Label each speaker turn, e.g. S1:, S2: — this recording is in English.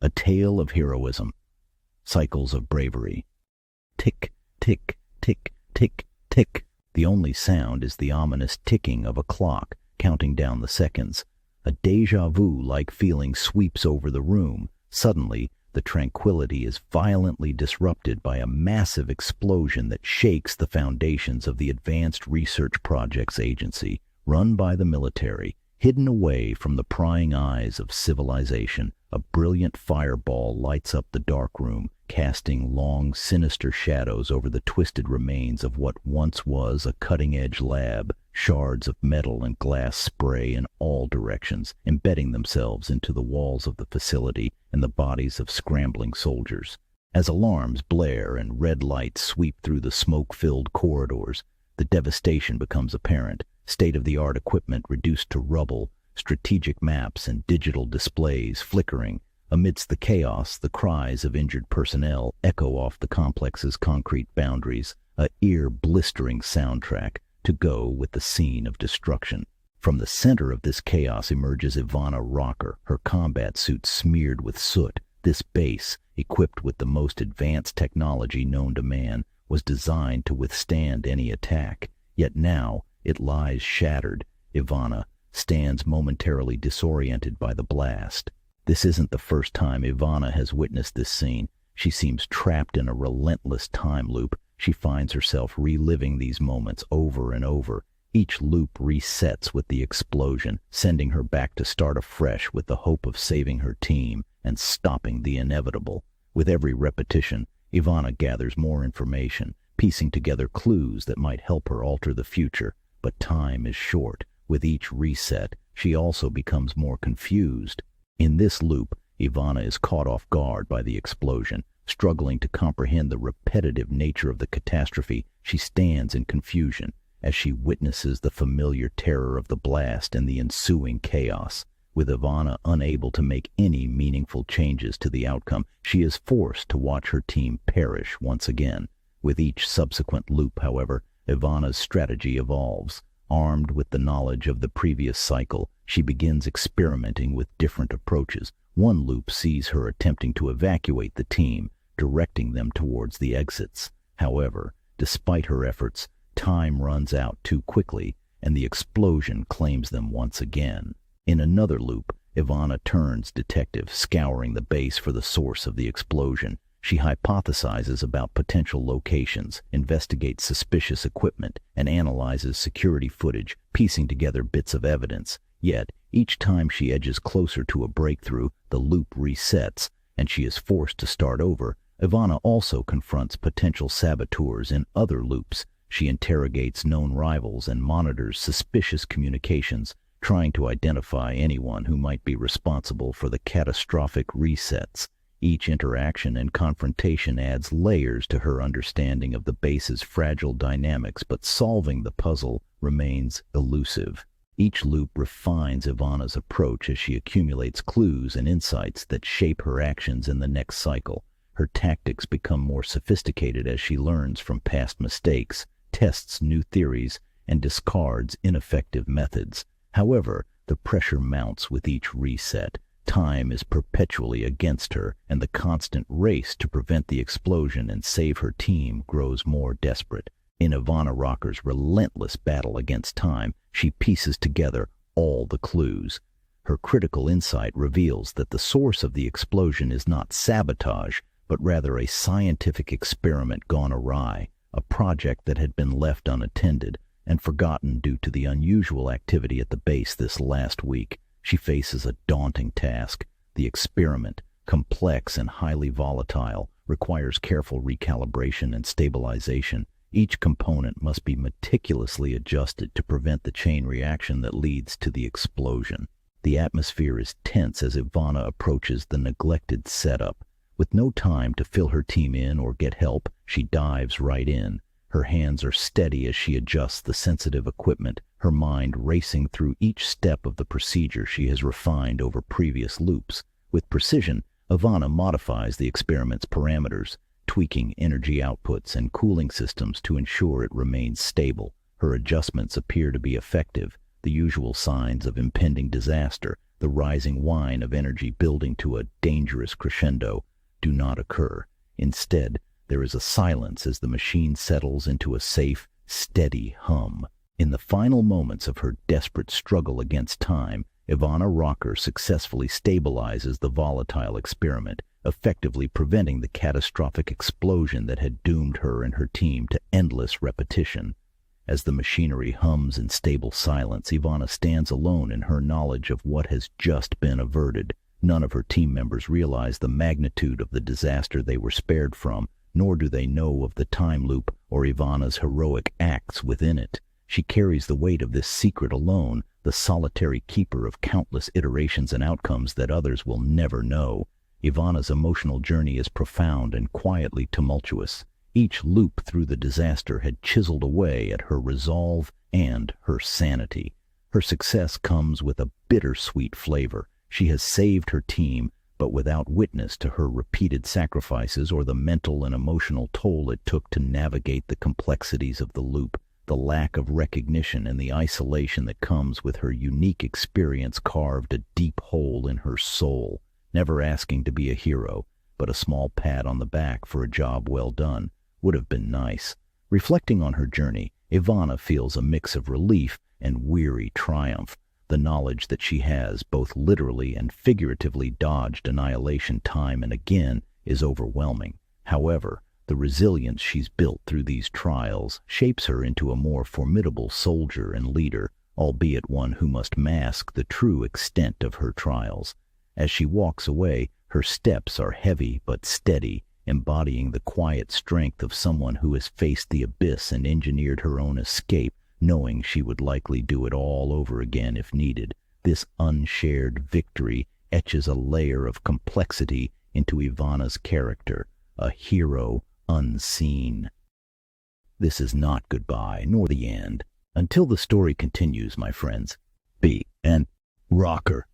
S1: A Tale of Heroism. Cycles of Bravery. Tick, tick, tick, tick, tick. The only sound is the ominous ticking of a clock, counting down the seconds. A déjà vu-like feeling sweeps over the room. Suddenly, the tranquility is violently disrupted by a massive explosion that shakes the foundations of the Advanced Research Projects Agency, run by the military. Hidden away from the prying eyes of civilization, a brilliant fireball lights up the dark room, casting long, sinister shadows over the twisted remains of what once was a cutting-edge lab. Shards of metal and glass spray in all directions, embedding themselves into the walls of the facility and the bodies of scrambling soldiers. As alarms blare and red lights sweep through the smoke-filled corridors, the devastation becomes apparent. State-of-the-art equipment reduced to rubble, strategic maps and digital displays flickering. Amidst the chaos, the cries of injured personnel echo off the complex's concrete boundaries, a ear-blistering soundtrack to go with the scene of destruction. From the center of this chaos emerges Ivana Rocker, her combat suit smeared with soot. This base, equipped with the most advanced technology known to man, was designed to withstand any attack. Yet now, it lies shattered. Ivana stands momentarily disoriented by the blast. This isn't the first time Ivana has witnessed this scene. She seems trapped in a relentless time loop. She finds herself reliving these moments over and over. Each loop resets with the explosion, sending her back to start afresh with the hope of saving her team and stopping the inevitable. With every repetition, Ivana gathers more information, piecing together clues that might help her alter the future. But time is short. With each reset, she also becomes more confused. In this loop, Ivana is caught off guard by the explosion. Struggling to comprehend the repetitive nature of the catastrophe, she stands in confusion as she witnesses the familiar terror of the blast and the ensuing chaos. With Ivana unable to make any meaningful changes to the outcome, she is forced to watch her team perish once again. With each subsequent loop, however, Ivana's strategy evolves. Armed with the knowledge of the previous cycle, she begins experimenting with different approaches. One loop sees her attempting to evacuate the team, directing them towards the exits. However, despite her efforts, time runs out too quickly, and the explosion claims them once again. In another loop, Ivana turns detective, scouring the base for the source of the explosion. She hypothesizes about potential locations, investigates suspicious equipment, and analyzes security footage, piecing together bits of evidence. Yet, each time she edges closer to a breakthrough, the loop resets, and she is forced to start over. Ivana also confronts potential saboteurs in other loops. She interrogates known rivals and monitors suspicious communications, trying to identify anyone who might be responsible for the catastrophic resets. Each interaction and confrontation adds layers to her understanding of the base's fragile dynamics, but solving the puzzle remains elusive. Each loop refines Ivana's approach as she accumulates clues and insights that shape her actions in the next cycle. Her tactics become more sophisticated as she learns from past mistakes, tests new theories, and discards ineffective methods. However, the pressure mounts with each reset. Time is perpetually against her, and the constant race to prevent the explosion and save her team grows more desperate. In Ivana Rocker's relentless battle against time, she pieces together all the clues. Her critical insight reveals that the source of the explosion is not sabotage, but rather a scientific experiment gone awry, a project that had been left unattended and forgotten due to the unusual activity at the base this last week. She faces a daunting task. The experiment, complex and highly volatile, requires careful recalibration and stabilization. Each component must be meticulously adjusted to prevent the chain reaction that leads to the explosion. The atmosphere is tense as Ivana approaches the neglected setup. With no time to fill her team in or get help, she dives right in. Her hands are steady as she adjusts the sensitive equipment, her mind racing through each step of the procedure she has refined over previous loops. With precision, Ivana modifies the experiment's parameters, tweaking energy outputs and cooling systems to ensure it remains stable. Her adjustments appear to be effective, the usual signs of impending disaster, the rising whine of energy building to a dangerous crescendo, do not occur. Instead, there is a silence as the machine settles into a safe, steady hum. In the final moments of her desperate struggle against time, Ivana Rocker successfully stabilizes the volatile experiment, effectively preventing the catastrophic explosion that had doomed her and her team to endless repetition. As the machinery hums in stable silence, Ivana stands alone in her knowledge of what has just been averted. None of her team members realize the magnitude of the disaster they were spared from, nor do they know of the time loop or Ivana's heroic acts within it. She carries the weight of this secret alone, the solitary keeper of countless iterations and outcomes that others will never know. Ivana's emotional journey is profound and quietly tumultuous. Each loop through the disaster had chiseled away at her resolve and her sanity. Her success comes with a bittersweet flavor. She has saved her team, but without witness to her repeated sacrifices or the mental and emotional toll it took to navigate the complexities of the loop. The lack of recognition and the isolation that comes with her unique experience carved a deep hole in her soul. Never asking to be a hero, but a small pat on the back for a job well done would have been nice. Reflecting on her journey, Ivana feels a mix of relief and weary triumph. The knowledge that she has both literally and figuratively dodged annihilation time and again is overwhelming. However, the resilience she's built through these trials shapes her into a more formidable soldier and leader, albeit one who must mask the true extent of her trials. As she walks away, her steps are heavy but steady, embodying the quiet strength of someone who has faced the abyss and engineered her own escape, knowing she would likely do it all over again if needed. This unshared victory etches a layer of complexity into Ivana's character, a hero unseen. This is not goodbye, nor the end. Until the story continues, my friends, be and rocker.